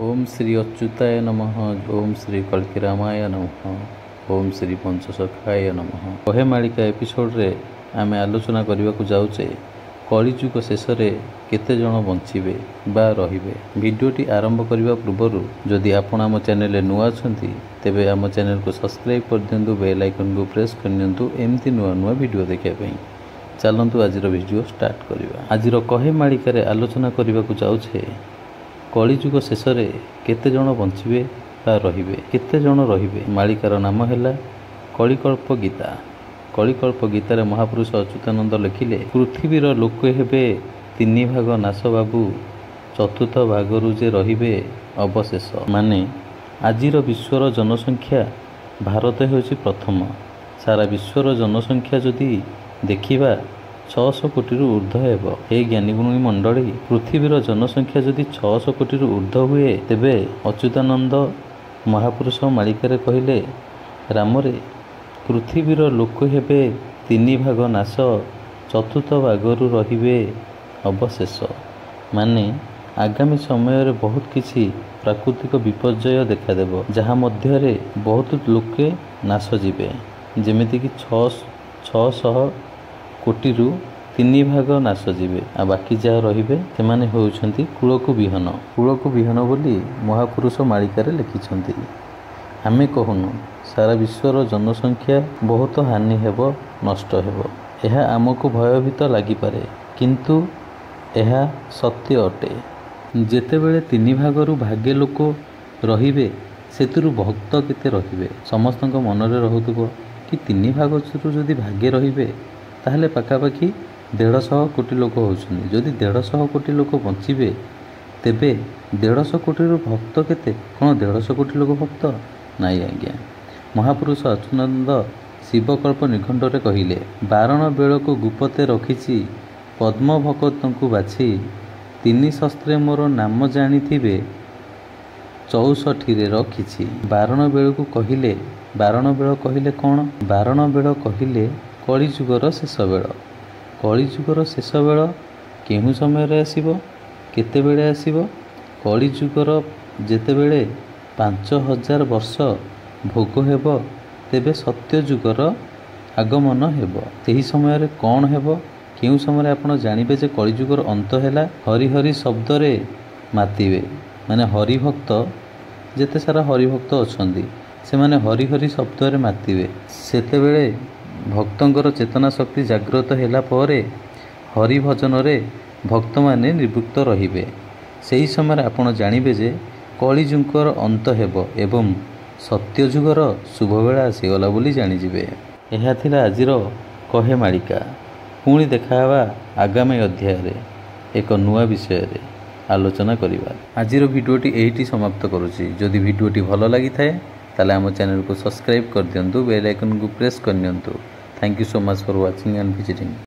ओम श्री अच्युताय नमः। ओम श्री कल्किरामाय नमः। ओम श्री पंचसखाय नमः। कहे मालिका एपिसोड रे आमे आलोचना करने को जाऊे कलिजुग शेष में केते जन बंचिबे बा रहिबे। वीडियोटी आरंभ करने पूर्व जदि आपण आम चैनल नुआ अछंती तेबे आम चैनल को सब्सक्राइब कर दियंतु, बेल आइकन को प्रेस कर दियंतु एमती नुआ नुआ वीडियो देखा पई। चलंतु आजिर वीडियो स्टार्ट करिबा। आजिर कहे मालिका रे आलोचना करने को जाऊे कलिजुग शेष में केते जन बंचिबे बा रहिबे, केते जन रहिबे। मालिकार नाम है कलिकल्प गीता। कलिकल्प गीतार महापुरुष अच्युतानंद लिखिले, पृथ्वीर लोक हेबे तीन भाग नाश बाबू, चतुर्थ भागरु जे रहिबे अवशेष। माने आजिर विश्वर जनसंख्या भारत होछि प्रथम। सारा विश्वर जनसंख्या जदि देखिबा 600 कोटी ऊर्ध्व हेब। हे ज्ञानी गुणी मंडली, पृथ्वीर जनसंख्या जदि 600 कोटी ऊर्ध्व हुए तेबे अच्युतानंद महापुरुष मालिकारे कहिले रामरे पृथ्वीर लोक हेबे तीन भाग नाश, चतुर्थ भागरु रहिबे अवशेष। माने आगामी समय रे बहुत किछि प्राकृतिक विपर्यय देखादेव, जहाँ मध्य बहुत लोके नाश जीवे। जेमिति कि 600 कोटी रु 3 भाग नाश जीवे, आ बाकी जहाँ रहिबे सेमाने होउछंती कूलकु विहन। कूलकु विहन बोली महापुरुष मालिकारे लिखिछंती। आमे कहूनु सारा विश्वर जनसंख्या बहुत हानि हेब, नष्ट हेब। यह आमको भयभीत लागिपारे, किंतु यह सत्य अटे। जेतेबेले 3 भागरु भागे लोक रहिबे सेतुरु भक्त केते रहिबे। समस्तक मनरे रहुतबो कि 3 भागरु जदि भागे रहिबे ताहले पाखापाखि 150 कोटी लोक होउछन्ति। जदि 150 कोटी लोक बंचिबे तेबे 150 कोटी भक्त केते? कौन 150 कोटी लोक भक्त? नाई आज्ञा। महापुरुष अच्युतानंद शिवकल्प निखंडरे कहिले, बारण बेल को गुपते रखिछि पद्म भक्तंकु बाछि, 3 शस्त्रे मोर नाम जानिथिबे 64 रे रखिछि। बारण बेल को कहिले, बारण बेल कहिले कौन? बारण बेल कहिले कलिजुगर शेष बेल। कलिजुगर शेष बेल केहू समय आसीबो, केते बेले आसीबो? कलिजुगर जेतेबेले 5000 वर्ष भोग हेब तेबे सत्य जुगर आगमन हेब। ସେହି ସମୟରେ कौन हेब? केउं समय आपण जानिबे जे कलिजुगर अंत हैला? हरि हरि शब्द रे मातिबे। माने हरिभक्त जेते सारा हरिभक्त अछंती से माने हरि हरि शब्द रे मातिबे। सेतेबेले भक्तंकर चेतना शक्ति जागृत होला परे हरि भजन रे भक्त माने निर्भुक्त रहिबे। सेही समय आपण जानिबे जे कलिजुगर अंत हेब एवं सत्य जुगर शुभ बेला आसीगला बोली जानिजिबे। यह थिला आजिर कहे मालिका। पुणी देखावा आगामी अध्याय रे एक नुआ विषय रे आलोचना करिबा। आजिर वीडियोटी एहिटी समाप्त करूची। जदि वीडियोटी भलो लागि थाए ताले आम चैनल को सब्सक्राइब कर दियंतु, बेल आइकन को प्रेस कर नियंतु। Thank you so much for watching and visiting.